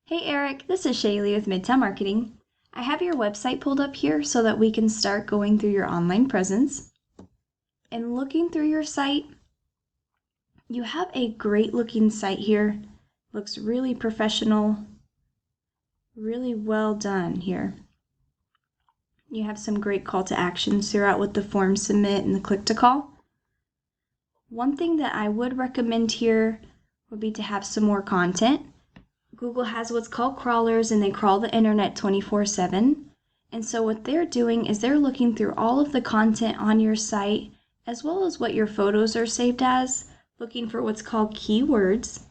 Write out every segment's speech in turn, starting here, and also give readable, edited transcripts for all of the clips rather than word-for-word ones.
Hey Eric, this is Shaelee with Midtown Marketing. I have your website pulled up here so that we can start going through your online presence. And looking through your site, you have a great looking site here. Looks really professional, really well done here. You have some great call to actions throughout with the form submit and the click to call. One thing that I would recommend here would be to have some more content. Google has what's called crawlers, and they crawl the internet 24/7. And so what they're doing is they're looking through all of the content on your site, as well as what your photos are saved as, looking for what's called keywords.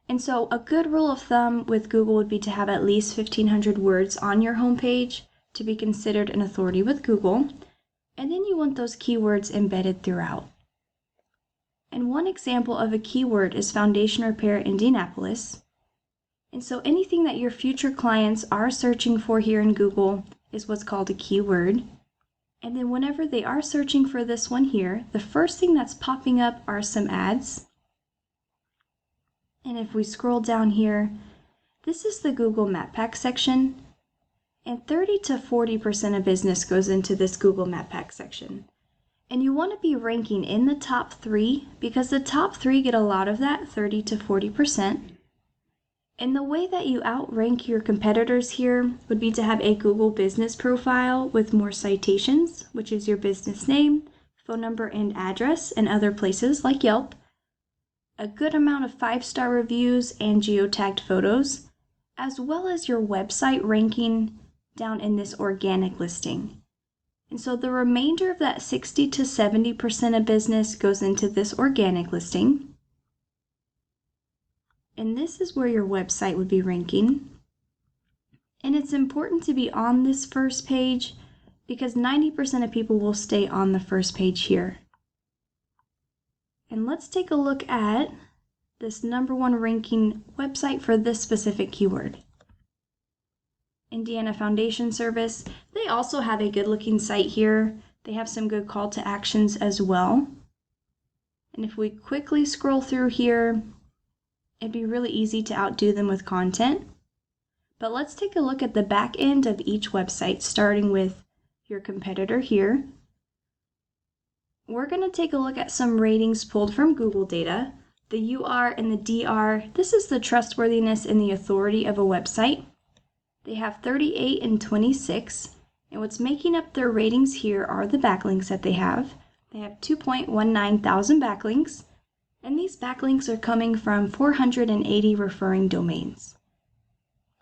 And so a good rule of thumb with Google would be to have at least 1,500 words on your homepage to be considered an authority with Google. And then you want those keywords embedded throughout. And one example of a keyword is Foundation Repair Indianapolis. And so anything that your future clients are searching for here in Google is what's called a keyword. And then whenever they are searching for this one here, the first thing that's popping up are some ads. And if we scroll down here, this is the Google Map Pack section. And 30 to 40% of business goes into this Google Map Pack section. And you want to be ranking in the top 3 because the top 3 get a lot of that 30 to 40%. And the way that you outrank your competitors here would be to have a Google business profile with more citations, which is your business name, phone number, and address, and other places like Yelp, a good amount of 5-star reviews and geotagged photos, as well as your website ranking down in this organic listing. And so the remainder of that 60 to 70% of business goes into this organic listing. And this is where your website would be ranking. And it's important to be on this first page because 90% of people will stay on the first page here. And let's take a look at this #1 ranking website for this specific keyword. Indiana Foundation Service. They also have a good looking site here. They have some good call to actions as well. And if we quickly scroll through here, it'd be really easy to outdo them with content. But let's take a look at the back end of each website, starting with your competitor here. We're going to take a look at some ratings pulled from Google data. The UR and the DR, this is the trustworthiness and the authority of a website. They have 38 and 26, and what's making up their ratings here are the backlinks that they have. They have 2.19 thousand backlinks. And these backlinks are coming from 480 referring domains.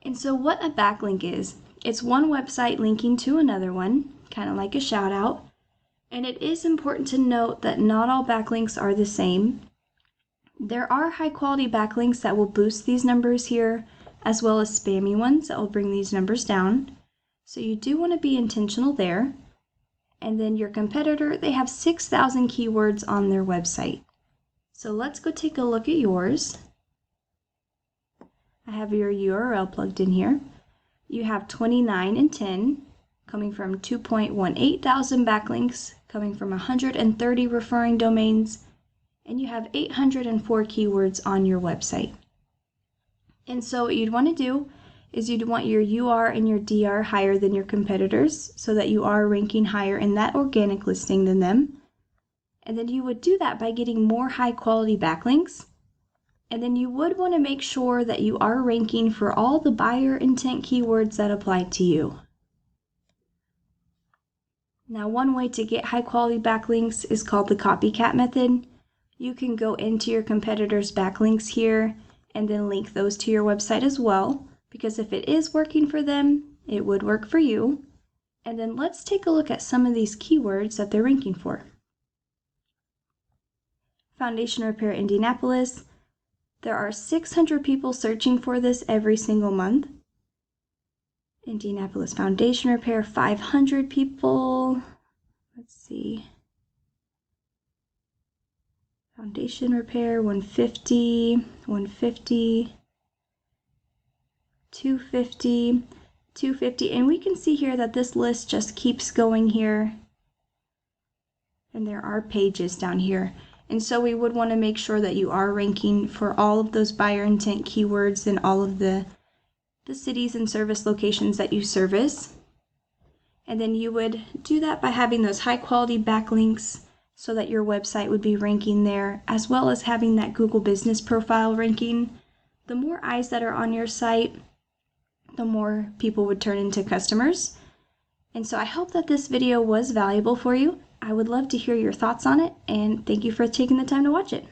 And so what a backlink is, it's one website linking to another one, kind of like a shout out. And it is important to note that not all backlinks are the same. There are high quality backlinks that will boost these numbers here, as well as spammy ones that will bring these numbers down. So you do want to be intentional there. And then your competitor, they have 6,000 keywords on their website. So let's go take a look at yours. I have your URL plugged in here. You have 29 and 10 coming from 2.18 thousand backlinks, coming from 130 referring domains, and you have 804 keywords on your website. And so what you'd want to do is you'd want your UR and your DR higher than your competitors so that you are ranking higher in that organic listing than them. And then you would do that by getting more high quality backlinks. And then you would want to make sure that you are ranking for all the buyer intent keywords that apply to you. Now, one way to get high quality backlinks is called the copycat method. You can go into your competitors' backlinks here and then link those to your website as well, because if it is working for them, it would work for you. And then let's take a look at some of these keywords that they're ranking for. Foundation Repair Indianapolis. There are 600 people searching for this every single month. Indianapolis Foundation Repair, 500 people. Let's see. Foundation Repair, 150, 150, 250, 250. And we can see here that this list just keeps going here. And there are pages down here. And so we would want to make sure that you are ranking for all of those buyer intent keywords and all of the the cities and service locations that you service. And then you would do that by having those high quality backlinks so that your website would be ranking there, as well as having that Google Business Profile ranking. The more eyes that are on your site, the more people would turn into customers. And so I hope that this video was valuable for you. I would love to hear your thoughts on it, and thank you for taking the time to watch it.